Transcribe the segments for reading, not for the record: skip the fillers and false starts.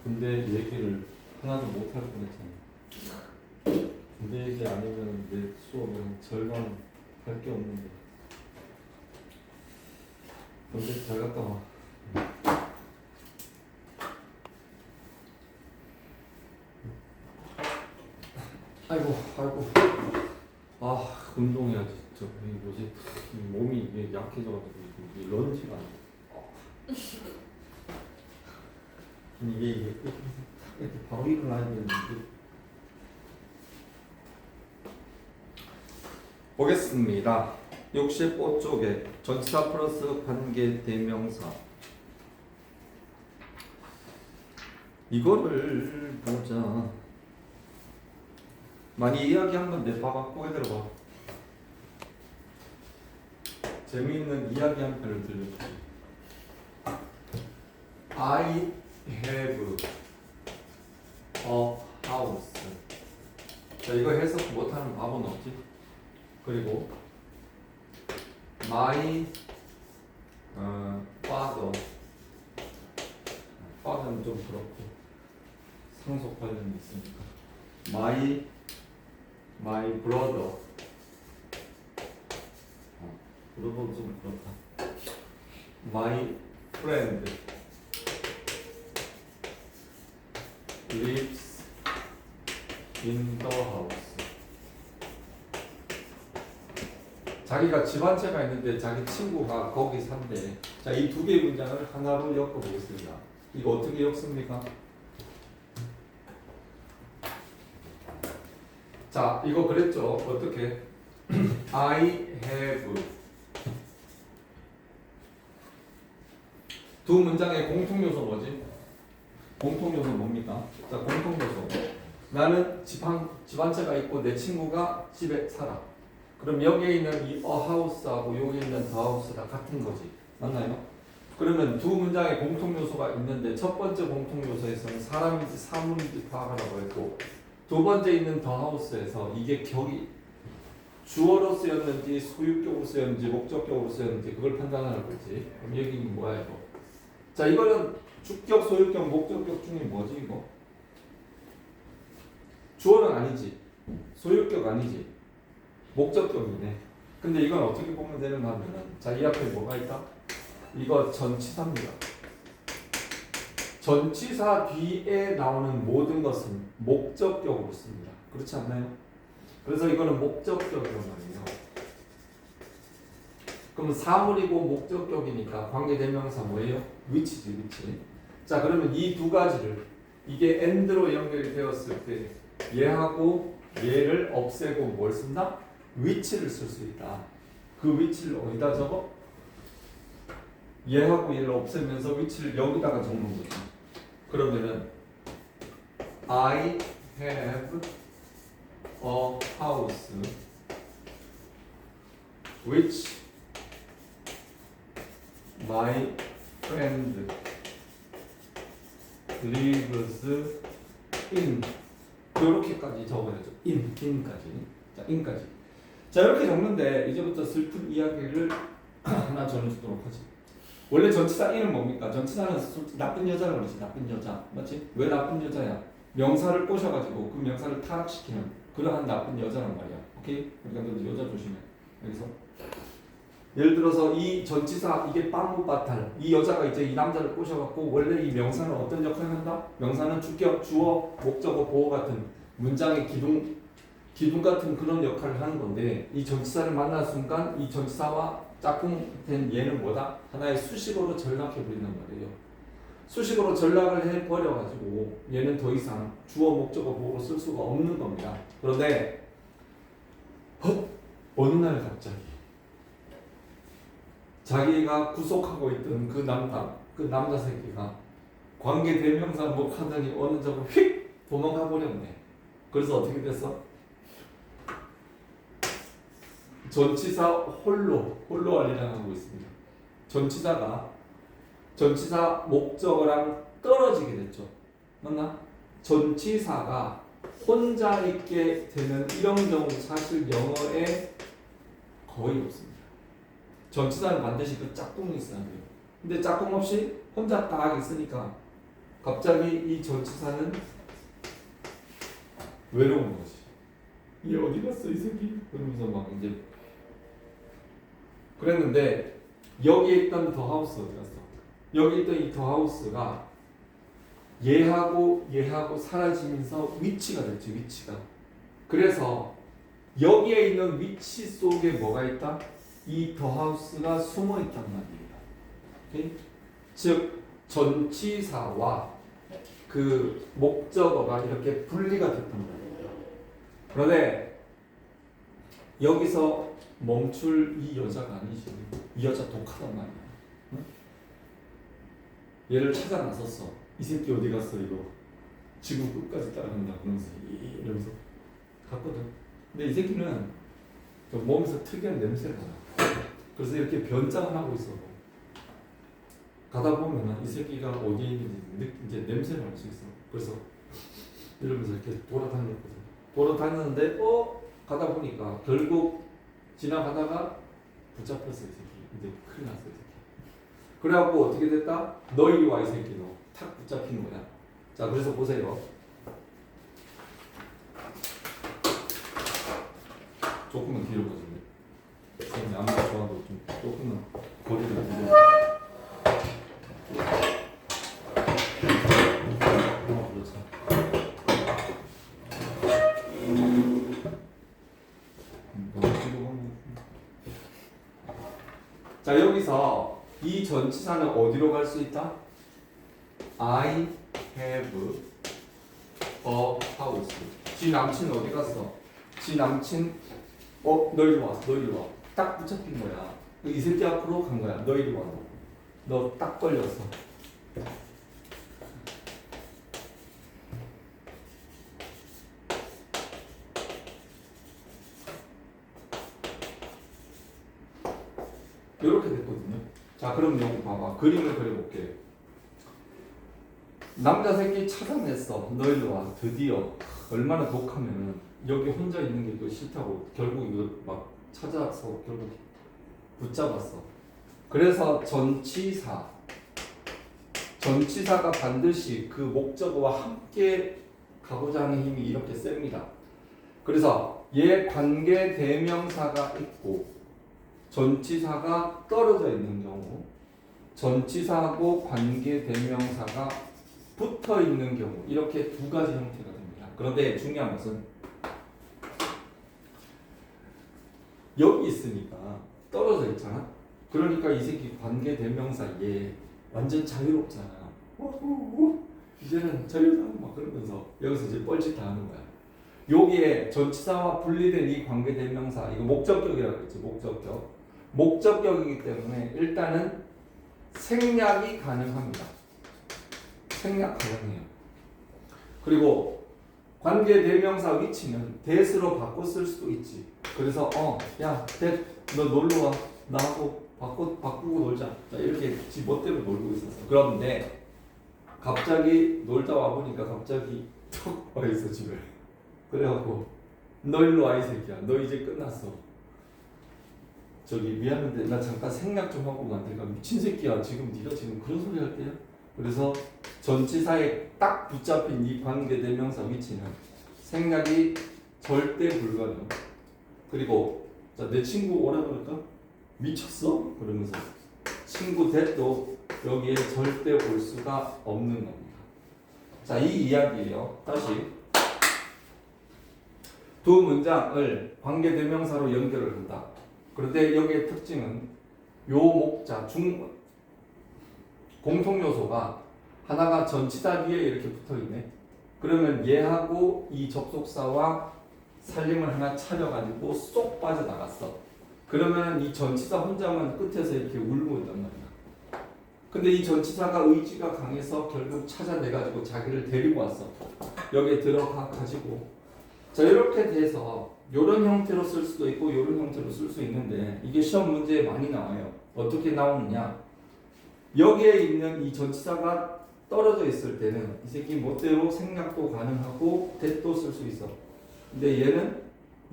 군대 얘기를 하나도 못 할 뻔했잖아. 군대 얘기 아니면 내 수업은 절반 할 게 없는데. 군대 잘 갔다 와. 아이고. 아, 운동해야지. 이 뭐지? 이 몸이 이게 약해져가지고 이게 런지가 안 돼. 이게 이렇게 바로 일어나야 되는데. 보겠습니다. 65쪽에 전치사 플러스 관계 대명사. 이거를 보자. 많이 이야기한 건데 봐봐. 꼬에 들어봐. 재미있는 이야기 한 편을 들려줄게. I have a house. 자, 이거 해석 못하는 바보는 없지? 그리고 my father는 좀 그렇고 상속 관련이 있으니까 my brother. brother는 좀 그렇다. my friend lives in the house. 자기가 집 한 채가 있는데 자기 친구가 거기 산대. 자, 이 두 개의 문장을 하나로 엮어보겠습니다. 이거 어떻게 엮습니까? 자, 이거 그랬죠. 어떻게? I have. 두 문장의 공통요소 뭐지? 공통요소 뭡니까? 자, 공통요소. 나는 집 한 채가 있고 내 친구가 집에 살아. 그럼 여기에 있는 이 a house하고 여기 있는 the house 다 같은 거지. 맞나요? 그러면 두 문장의 공통요소가 있는데 첫 번째 공통요소에서는 사람인지 사물인지 파악하라고 했고 두 번째 있는 the house에서 이게 격이 주어로 쓰였는지 소유격으로 쓰였는지 목적격으로 쓰였는지 그걸 판단하는 거지. 그럼 여기는 뭐야 이거? 자, 이거는 주격, 소유격, 목적격 중에 뭐지 이거? 주어는 아니지. 소유격 아니지. 목적격이네. 근데 이건 어떻게 보면 되는가 하면은 자, 이 앞에 뭐가 있다? 이거 전치사입니다. 전치사 뒤에 나오는 모든 것은 목적격으로 씁니다. 그렇지 않나요? 그래서 이거는 목적격이란 말이에요. 그럼 사물이고 목적격이니까 관계대명사 뭐예요? 위치지, 위치. 자, 그러면 이 두 가지를 이게 and로 연결이 되었을 때 얘하고 얘를 없애고 뭘 쓴다? 위치를 쓸 수 있다. 그 위치를 어디다 적어? 얘하고 얘를 없애면서 위치를 여기다가 적는 거죠. 그러면은 I have a house which my friend lives in. 이렇게까지 적어야죠. in까지. 자, in까지. 자, 이렇게 적는데 이제부터 슬픈 이야기를 하나 전해주도록 하지. 원래 전치사 in은 뭡니까? 전치사는 나쁜 여자라고 그러지. 나쁜 여자. 맞지? 왜 나쁜 여자야? 명사를 꼬셔가지고 그 명사를 타락시키는 그러한 나쁜 여자란 말이야. 오케이? 그러니까 너 여자 조심해. 여기서 예를 들어서 이 전치사 이게 빠무바탈 이 여자가 이제 이 남자를 꼬셔갖고 원래 이 명사는 어떤 역할을 한다? 명사는 주격, 주어, 목적어, 보어 같은 문장의 기둥 같은 그런 역할을 하는 건데 이 전치사를 만난 순간 이 전치사와 짝꿍된 얘는 뭐다? 하나의 수식어로 전락해버린단 말이에요. 수식어로 전락을 해버려가지고 얘는 더 이상 주어, 목적어, 보어로 쓸 수가 없는 겁니다. 그런데 어느 날 갑자기 자기가 구속하고 있던 그 남자 새끼가 관계 대명사 뭐 하더니 어느 적으로 휙 도망가 버렸네. 그래서 어떻게 됐어? 전치사 홀로알이라고 하고 있습니다. 전치사 목적어랑 떨어지게 됐죠. 맞나? 전치사가 혼자 있게 되는 이런 경우 사실 영어에 거의 없습니다. 전치사는 반드시 그 짝꿍이 있어야 돼요. 근데 짝꿍 없이 혼자 딱 있으니까 갑자기 이 전치사는 외로운 거지. 얘 어디 갔어 이 새끼? 그러면서 막 이제 그랬는데 여기에 있던 더 하우스 어디 갔어? 여기 있던 이 더 하우스가 얘하고 사라지면서 위치가 됐지. 위치가. 그래서 여기에 있는 위치 속에 뭐가 있다? 이 더 하우스가 숨어 있단 말이에요. 오케이? 즉 전치사와 그 목적어가 이렇게 분리가 됐단 말이에요. 그런데 여기서 멈출 이 여자가 아니지. 이 여자 독하단 말이야. 응? 얘를 찾아 나섰어. 이 새끼 어디 갔어 이거. 지구 끝까지 따라간다. 이러면서 갔거든. 근데 이 새끼는 몸에서 특이한 냄새가 나. 그래서 이렇게 변장을 하고 있어. 가다 보면 이 새끼가 어디에 있는지 이제 냄새를 알 수 있어. 그래서 이러면서 이렇게 돌아다녔거든. 돌아다녔는데 가다 보니까 결국 지나가다가 붙잡혔어 이 새끼. 이제 큰일 났어 이 새끼. 그래갖고 어떻게 됐다? 너 이리 와 이 새끼 너. 탁 붙잡힌 거야. 자 그래서 보세요. 조금만 뒤로 가줄래? 선생님 아무리 좋아도 좀 조금만 거리를 두고. 그렇죠. 자 여기서 이 전치사는 어디로 갈 수 있다? I have a house. 지 남친 어디 갔어? 지 남친 너 이리 와. 너 이리 와. 딱 붙잡힌 거야. 이 새끼 앞으로 간 거야. 너 이리 와. 너 딱 걸렸어. 이렇게 됐거든요. 자, 그럼 여기 봐봐. 그림을 그려볼게. 남자 새끼 찾아냈어. 너 일로 와. 드디어. 얼마나 독하면은 여기 혼자 있는 게 이거 싫다고 결국 이거 막 찾아서 결국 붙잡았어. 그래서 전치사가 반드시 그 목적어와 함께 가고자 하는 힘이 이렇게 셉니다. 그래서 얘 관계 대명사가 있고 전치사가 떨어져 있는 경우, 전치사하고 관계 대명사가 붙어 있는 경우, 이렇게 두 가지 형태가 됩니다. 그런데 중요한 것은 여기 있으니까 떨어져 있잖아. 그러니까 이 새끼 관계 대명사 얘 완전 자유롭잖아. 이제는 자유다 막 그러면서 여기서 이제 뻘짓 다 하는 거야. 여기에 전치사와 분리된 이 관계 대명사, 이거 목적격이라고 했죠. 목적격이기 때문에 일단은 생략이 가능합니다. 생략 가능해요. 그리고 관계 대명사 위치는 that으로 바꿔 쓸 수도 있지. 그래서 야 that 너 놀러 와. 나하고 바꾸고 놀자. 자, 이렇게 지 멋대로 놀고 있었어. 그런데 갑자기 놀다 와 보니까 갑자기 툭 와 있어 집에. 그래갖고 너 일로 와 이 새끼야. 너 이제 끝났어. 저기 미안한데 나 잠깐 생략 좀 하고 안 될까? 미친 새끼야. 지금 네가 지금 그런 소리 할 때야? 그래서 전치사에 딱 붙잡힌 이 관계 대명사 위치는 생략이 절대 불가능. 그리고 자, 내 친구 오라 그럴까? 미쳤어? 그러면서 친구 대도 여기에 절대 올 수가 없는 겁니다. 자, 이 이야기예요. 다시 두 문장을 관계 대명사로 연결을 한다. 그런데 여기의 특징은 요 목자 공통 요소가 하나가 전치사 뒤에 이렇게 붙어 있네. 그러면 얘하고 이 접속사와 살림을 하나 차려가지고 쏙 빠져나갔어. 그러면 이 전치사 혼자만 끝에서 이렇게 울고 있단 말이야. 근데 이 전치사가 의지가 강해서 결국 찾아내가지고 자기를 데리고 왔어. 여기에 들어가 가지고 자 이렇게 돼서 이런 형태로 쓸 수도 있고 이런 형태로 쓸 수 있는데 이게 시험 문제에 많이 나와요. 어떻게 나오느냐? 여기에 있는 이 전치사가 떨어져 있을 때는 이 새끼 멋대로 생략도 가능하고 that도 쓸 수 있어. 근데 얘는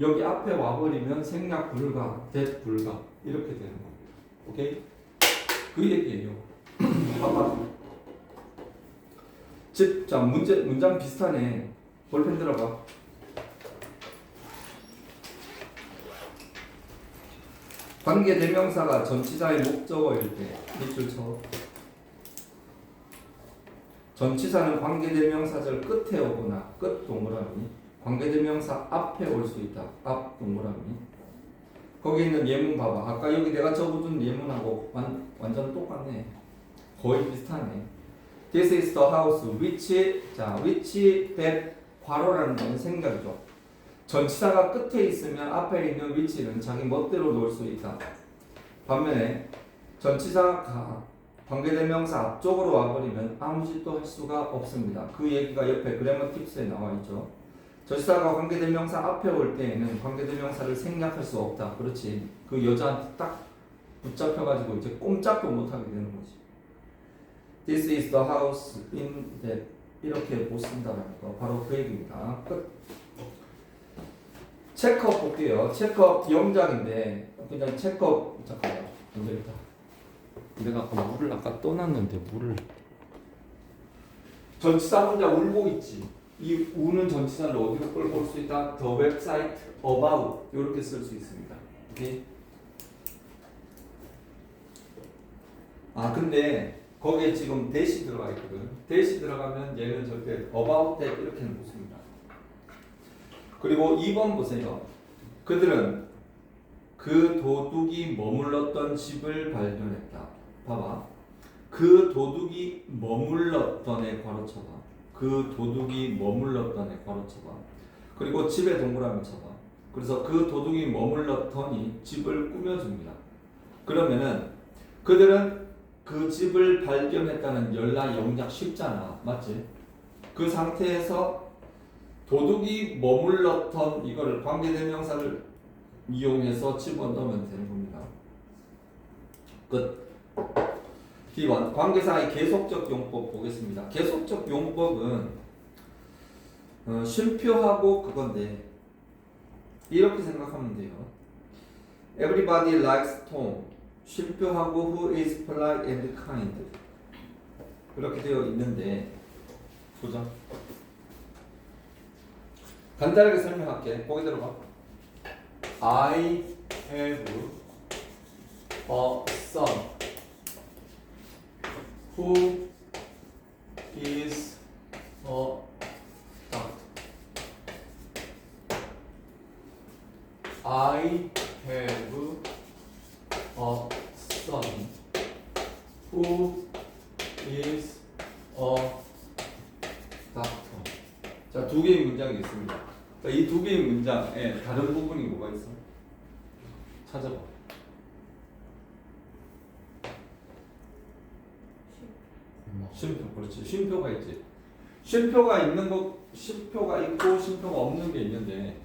여기 앞에 와버리면 생략 불가, that 불가 이렇게 되는 겁니다. 오케이? 그 얘기예요. 봐봐. 자, 문장 비슷하네. 볼펜 들어봐. 관계대명사가 전치사의 목적어일 때 밑줄 쳐. 전치사는 관계대명사절 끝에 오거나 끝 동그라미, 관계대명사 앞에 올 수 있다. 앞 동그라미. 거기 있는 예문 봐봐. 아까 여기 내가 적어둔 예문하고 완전 똑같네. 거의 비슷하네. This is the house which that 괄호라는 건 생각이죠. 전치사가 끝에 있으면 앞에 있는 위치는 자기 멋대로 놓을 수 있다. 반면에 전치사가 관계대명사 앞쪽으로 와버리면 아무 짓도 할 수가 없습니다. 그 얘기가 옆에 그래머 팁스에 나와 있죠. 전치사가 관계대명사 앞에 올 때에는 관계대명사를 생략할 수 없다. 그렇지. 그 여자한테 딱 붙잡혀가지고 이제 꼼짝도 못하게 되는 거지. This is the house in that 이렇게 못 쓴다는 거 바로 그 얘기입니다. 끝. 체크업 볼게요. 체크업 영작인데 그냥 체크업 잠깐만 안 되겠다. 내가 아까 물을 떠놨는데 물을 전치사 혼자 울고 있지. 이 우는 전치사를 어디로 끌고 올 수 있다? The website about 이렇게 쓸 수 있습니다. 오케이? 아 근데 거기에 지금 대시 들어가 있거든. 대시 들어가면 얘는 절대 about that 이렇게는 못 씁니다. 그리고 2번 보세요. 그들은 그 도둑이 머물렀던 집을 발견했다. 봐봐. 그 도둑이 머물렀던에 괄호 쳐봐. 그 도둑이 머물렀던에 괄호 쳐봐. 그리고 집에 동그라미 쳐봐. 그래서 그 도둑이 머물렀더니 집을 꾸며줍니다. 그러면은 그들은 그 집을 발견했다는 열나 영작 쉽잖아. 맞지? 그 상태에서 도둑이 머물렀던 이거를 관계대명사를 이용해서 집어넣으면 되는 겁니다. 끝. B번 관계사의 계속적 용법 보겠습니다. 계속적 용법은 쉼표하고 그건데 이렇게 생각하면 돼요. Everybody likes Tom. 쉼표하고 who is polite and kind. 이렇게 되어 있는데 보자. 간단하게 설명할게. 보기 들어봐. I have a son who is a doctor. I have a son who is a doctor. 자, 두 개의 문장이 있습니다. 자, 이 두 개의 문장에 다른 부분이 뭐가 있어? 찾아봐. 쉼표, 그렇지. 쉼표가 있지. 쉼표가 있는 거, 쉼표가 있고 쉼표가 없는 게 있는데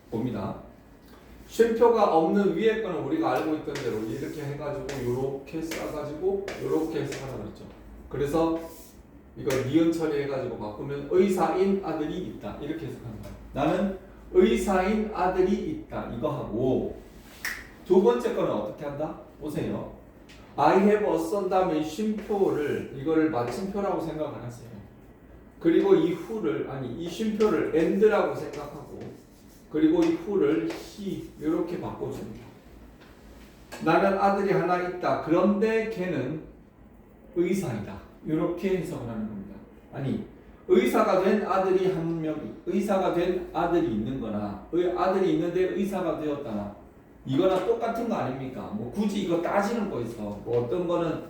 봅니다. 쉼표가 없는 위에 거는 우리가 알고 있던 대로 이렇게 해가지고 요렇게 써가지고 요렇게 해서 하라 그랬죠. 그래서 이거 니은 처리해가지고 바꾸면 의사인 아들이 있다 이렇게 해석하는 거야. 나는 의사인 아들이 있다 이거 하고 두 번째 거는 어떻게 한다? 보세요. I have a son 다음에 쉼표를 이거를 마침표라고 생각을 하세요. 그리고 이 who를 이 쉼표를 and라고 생각하고 그리고 이 who를 he 이렇게 바꿔줍니다. 나는 아들이 하나 있다. 그런데 걔는 의사이다. 이렇게 해석을 하는 겁니다. 아니 의사가 된 아들이 한 명이 의사가 된 아들이 있는 거나 아들이 있는데 의사가 되었다나 이거나 똑같은 거 아닙니까? 뭐 굳이 이거 따지는 거 있어. 뭐 어떤 거는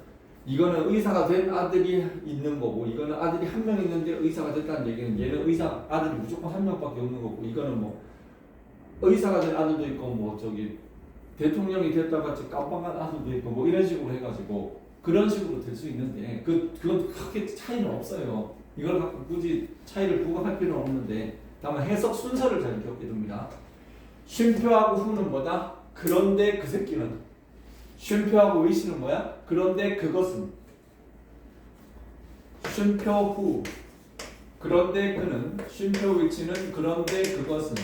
이거는 의사가 된 아들이 있는 거고 이거는 아들이 한 명 있는데 의사가 됐다는 얘기는 얘는 의사 아들이 무조건 한 명밖에 없는 거고 이거는 뭐 의사가 된 아들도 있고 뭐 저기 대통령이 됐다 같이 깜빡한 아들도 있고 뭐 이런 식으로 해가지고 그런 식으로 될 수 있는데 그건 크게 차이는 없어요. 이걸 갖고 굳이 차이를 부각할 필요는 없는데 다만 해석 순서를 잘 기억해 둡니다. 쉼표하고 후는 뭐다? 그런데 그 새끼는 쉼표하고 위치는 뭐야? 그런데 그것은 쉼표 후 그런데 그는 쉼표 위치는 그런데 그것은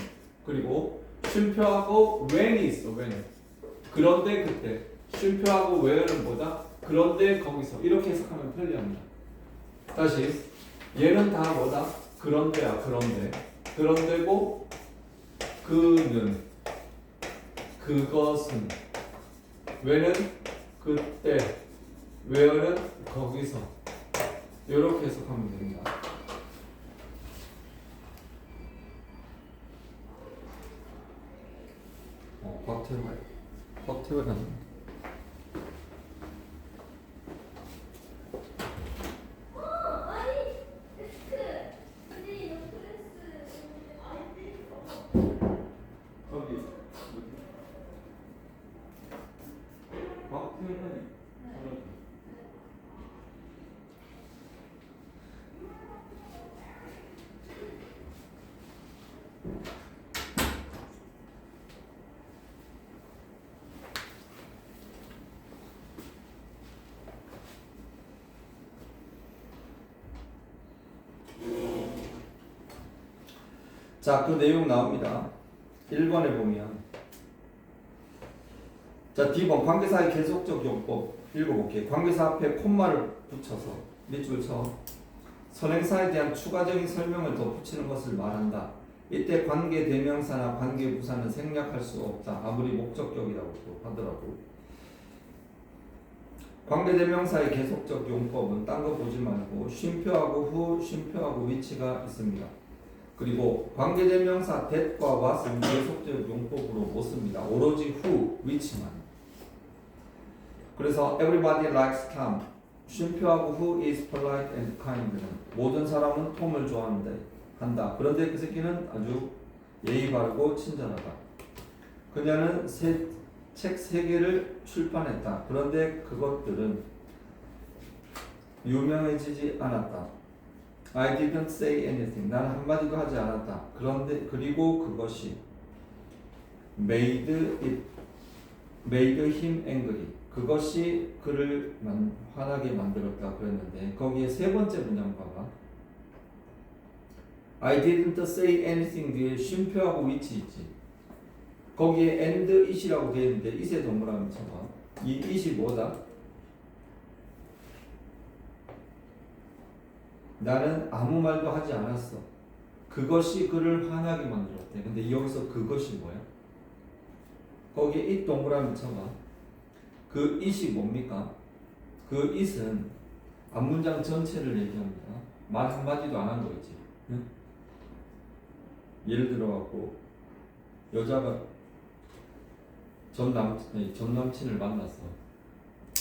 그리고 쉼표하고 when이 있어. when 그런데 그때 쉼표하고 where는 뭐다? 그런데 거기서 이렇게 해석하면 편리합니다. 다시 얘는 다 뭐다? 그런데야 그런데. 그런데고 그는 그것은 왜는 그때 where는 거기서 이렇게 해석하면 됩니다. 곽태환 거기 곽태환이 자, 그 내용 나옵니다. 1번에 보면 자, D번 관계사의 계속적 용법 읽어볼게요. 관계사 앞에 콤마를 붙여서 밑줄 쳐 선행사에 대한 추가적인 설명을 덧붙이는 것을 말한다. 이때 관계대명사나 관계부사는 생략할 수 없다. 아무리 목적격이라고 하더라도 관계대명사의 계속적 용법은 딴 거 보지 말고 쉼표하고 후, 쉼표하고 위치가 있습니다. 그리고 관계대명사 that과 what은 계속적 용법으로 못 씁니다. 오로지 who, 위치만. 그래서 everybody likes Tom. 쉼표하고 who is polite and kind는 모든 사람은 톰을 좋아하는데 한다. 그런데 그 새끼는 아주 예의 바르고 친절하다. 그녀는 책 3개를 출판했다. 그런데 그것들은 유명해지지 않았다. I didn't say anything. 나는 한마디도 하지 않았다. 그런데 그리고 그것이 made him angry. 그것이 그를 화나게 만들었다 그랬는데 거기에 세 번째 문장 봐봐. I didn't say anything 뒤에 쉼표하고 위치 있지. 거기에 and it이라고 되어 있는데 it의 동물하면 쳐봐. 이 it이 뭐다? 나는 아무 말도 하지 않았어. 그것이 그를 화나게 만들었대. 근데 여기서 그것이 뭐야? 거기에 it 동그라미 쳐봐. 그 it이 뭡니까? 그 it은 앞문장 전체를 얘기합니다. 말 한마디도 안 한 거 있지. 응? 예를 들어갖고 여자가 전 남친을 만났어.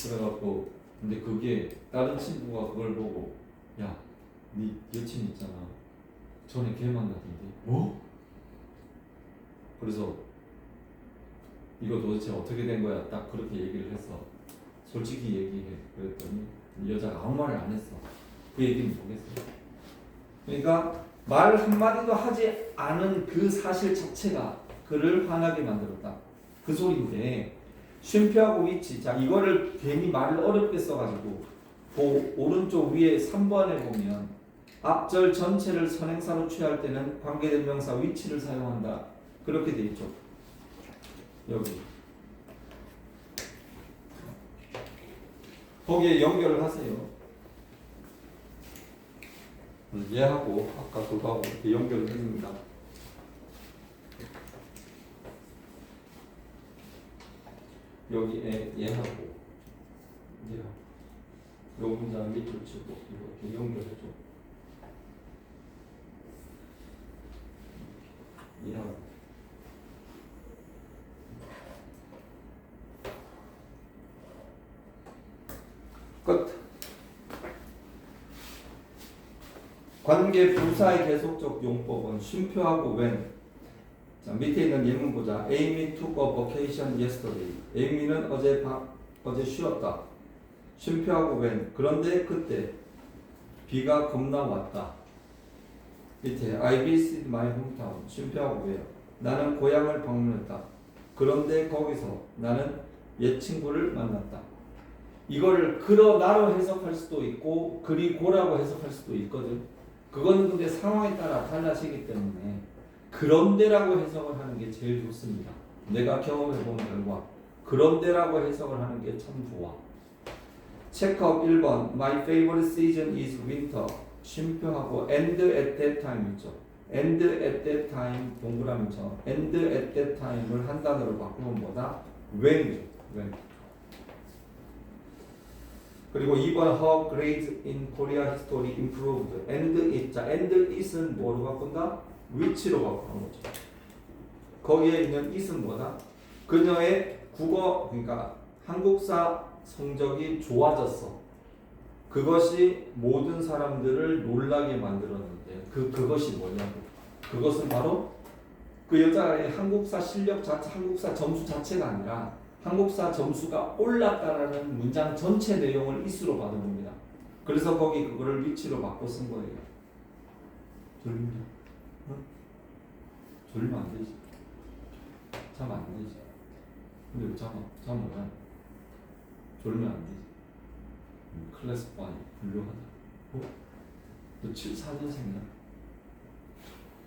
그래갖고 근데 그게 다른 친구가 그걸 보고 야, 네 여친 있잖아. 전에 걔 만났던데. 뭐? 그래서 이거 도대체 어떻게 된 거야? 딱 그렇게 얘기를 했어. 솔직히 얘기해. 그랬더니 여자가 아무 말을 안 했어. 그 얘기는 뭐겠어? 그러니까 말 한마디도 하지 않은 그 사실 자체가 그를 화나게 만들었다. 그 소리인데 쉼표하고 위치. 자, 이거를 괜히 말을 어렵게 써가지고 그 오른쪽 위에 3번에 보면 앞절 전체를 선행사로 취할 때는 관계대명사 위치를 사용한다. 그렇게 돼 있죠. 여기 거기에 연결을 하세요. 얘하고 아까 그거하고 이렇게 연결을 해줍니다. 여기에 얘하고 요 문장 밑줄 치고 이렇게 연결해줘. 얘하고 끝. 관계 부사의 계속적 용법은 쉼표하고 when. 자, 밑에 있는 예문 보자. Amy took a vacation yesterday. Amy는 어제 쉬었다. 쉼표하고 when. 그런데 그때 비가 겁나 왔다. 밑에 I visited my hometown. 쉼표하고 where. 나는 고향을 방문했다. 그런데 거기서 나는 옛 친구를 만났다. 이거를 그러나로 해석할 수도 있고 그리고라고 해석할 수도 있거든. 그건 근데 상황에 따라 달라지기 때문에 그런데라고 해석을 하는 게 제일 좋습니다. 내가 경험해본 결과 그런데라고 해석을 하는 게 참 좋아. 체크업 1번 My favorite season is winter. 쉼표하고 and at that time 있죠. and at that time 동그라미죠. and at that time을 한 단어로 바꾸면 뭐다? when이죠. when. 그리고 2번 her grades in Korea history improved. and it. 자, and it은 뭐로 바꾼다? which로 바꾸는 거죠. 거기에 있는 it은 뭐다? 그녀의 국어, 그러니까 한국사 성적이 좋아졌어. 그것이 모든 사람들을 놀라게 만들었는데 그것이 뭐냐고. 그것은 바로 그 여자의 한국사 실력 자체, 한국사 점수 자체가 아니라 한국사 점수가 올랐다라는 문장 전체 내용을 it으로 받은 겁니다. 그래서 거기 그거를 which로 바꿔 쓴 거예요. 졸리면 졸리면 안 되지. 자면 안 되지. 근데 왜 자면 왜? 졸리면 안 되지. 클래스 1 훌륭하다. 어? 너 74년생이야?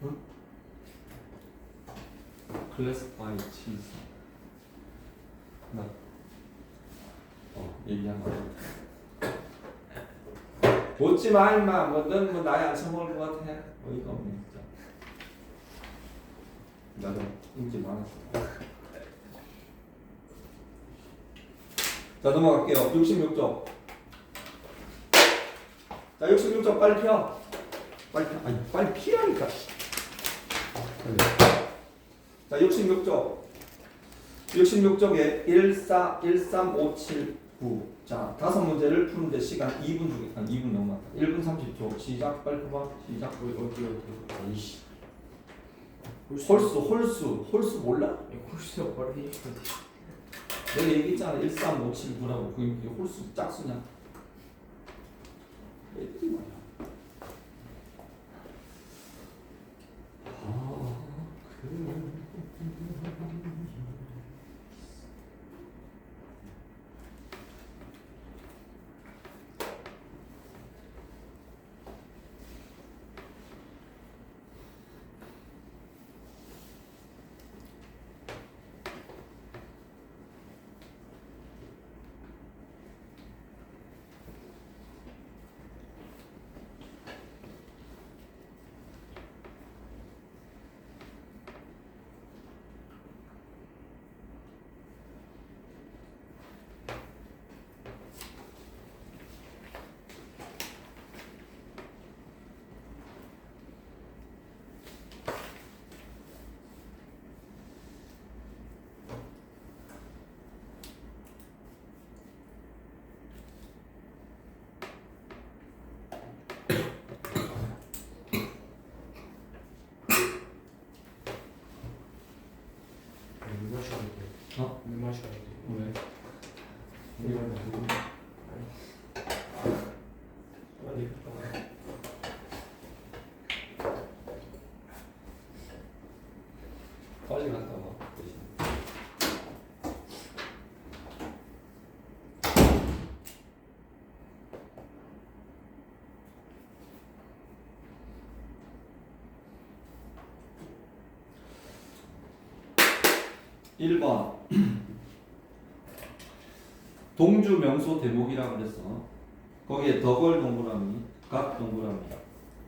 어? 클래스 5 74. 나 얘기하면 웃지 마 임마. 넌 뭐 나이 안 처먹을 것 같아. 어이가 없네 진짜. 나도 인기 많았어. 자 넘어갈게요. 66쪽. 자 66쪽 빨리 펴. 빨리 펴. 아니 빨리 피라니까. 자 66쪽. 66쪽에 1357 자, 5문제를 푸는데 시간 2분 주겠다. 2분 넘어갔다. 1분 30초. 시작. 빨리 봐. 시작. 어디 아이씨. 홀수 몰라? 홀수가 바로 해주셔야 돼. 내가 얘기했잖아. 13579라고. 그게 홀수 짝수냐? 애들이 말이야. 물 마셔야 돼. 어? 물 마셔야 돼. 왜? 빨리. 빨리 갔다 와. 1번 동주 명소 대목이라고 그랬어. 거기에 덕을 동그라미, 갓 동그라미.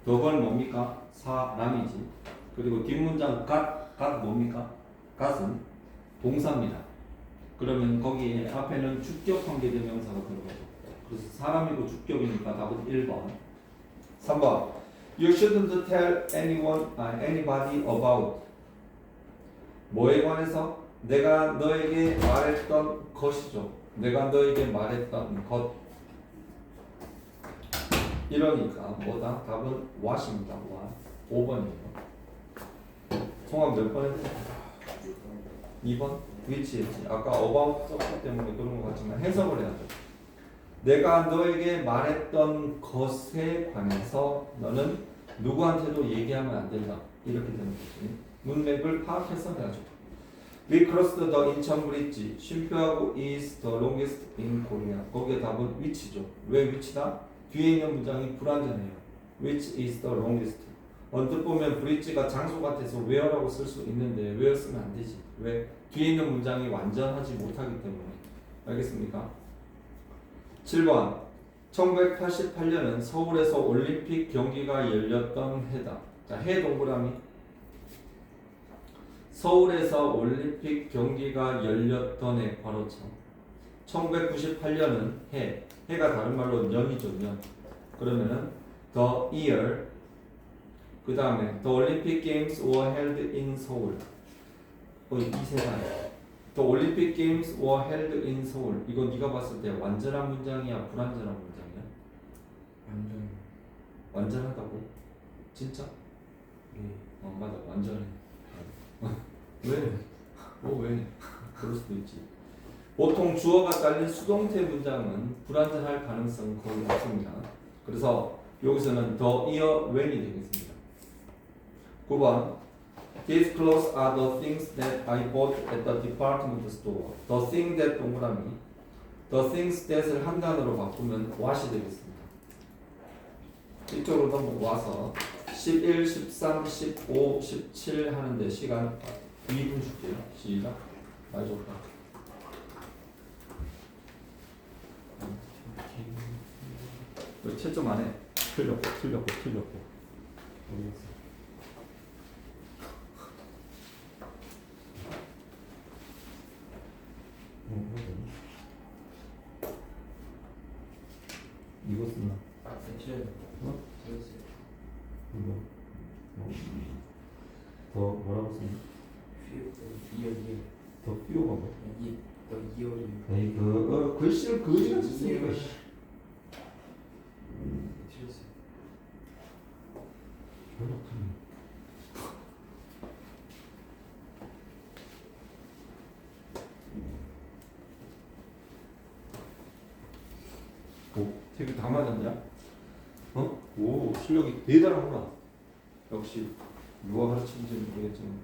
덕을 뭡니까? 사람이지. 그리고 뒷문장 갓 뭡니까? 갓은 동사입니다. 그러면 거기에 앞에는 주격 관계대명사가 들어가죠. 그래서 사람이고 주격이니까 답은 1번. 3번 You shouldn't tell anybody about 뭐에 관해서? 내가 너에게 말했던 것이죠. 내가 너에게 말했던 것. 이러니까 뭐다? 답은 what입니다. what. 5번이에요. 성함 몇 번 했지? 2번? which 했지. 아까 about 썼기 때문에 그런 것 같지만 해석을 해야죠. 내가 너에게 말했던 것에 관해서 너는 누구한테도 얘기하면 안 된다. 이렇게 되는 거지. 문맥을 파악해서 해야죠. We crossed the 인천 브릿지. 쉼표하고 is the longest in Korea. 거기에 답은 which죠. 왜 which다? 뒤에 있는 문장이 불완전해요. Which is the longest. 언뜻 보면 브릿지가 장소 같아서 where라고 쓸 수 있는데 where 쓰면 안 되지. 왜? 뒤에 있는 문장이 완전하지 못하기 때문에. 알겠습니까? 7번 1988년은 서울에서 올림픽 경기가 열렸던 해다. 자, 해 동그라미. 서울에서 올림픽 경기가 열렸던 해 괄호점. 1998년은 해가 다른 말로 년이죠, 년. 그러면은 the year 그 다음에 the Olympic Games were held in Seoul. 이 세상에 The Olympic Games were held in Seoul. 이거 네가 봤을 때 완전한 문장이야, 불완전한 문장이야? 완전. 완전하다고? 진짜? 네. 맞아, 완전해. 왜? 왜? 그럴 수도 있지. 보통 주어가 딸린 수동태 문장은 불완전할 가능성 거의 없습니다. 그래서 여기서는 the year when이 되겠습니다. 9번 These clothes are the things that I bought at the department store. The thing that 동그라미 The things that을 한 단어로 바꾸면 what이 되겠습니다. 이쪽으로 넘어와서 11, 13, 15, 17 하는데 시간 2분 줄게요. 시작. 많이 줬다. 왜 채점 안 해? 틀렸고. 모르겠어. 이거 쓰나? 틀렸어요. 어? 틀렸어요. 이거. 더 뭐라고 쓰나? 이어. 더 띄워봐 뭐? 더 이어리. 에이 글씨를 그지같이 쓰니까 씨. 틀렸어요. 되게 다 맞았냐? 오 실력이 대단하구나. 역시 누가 가르치는지 모르겠지만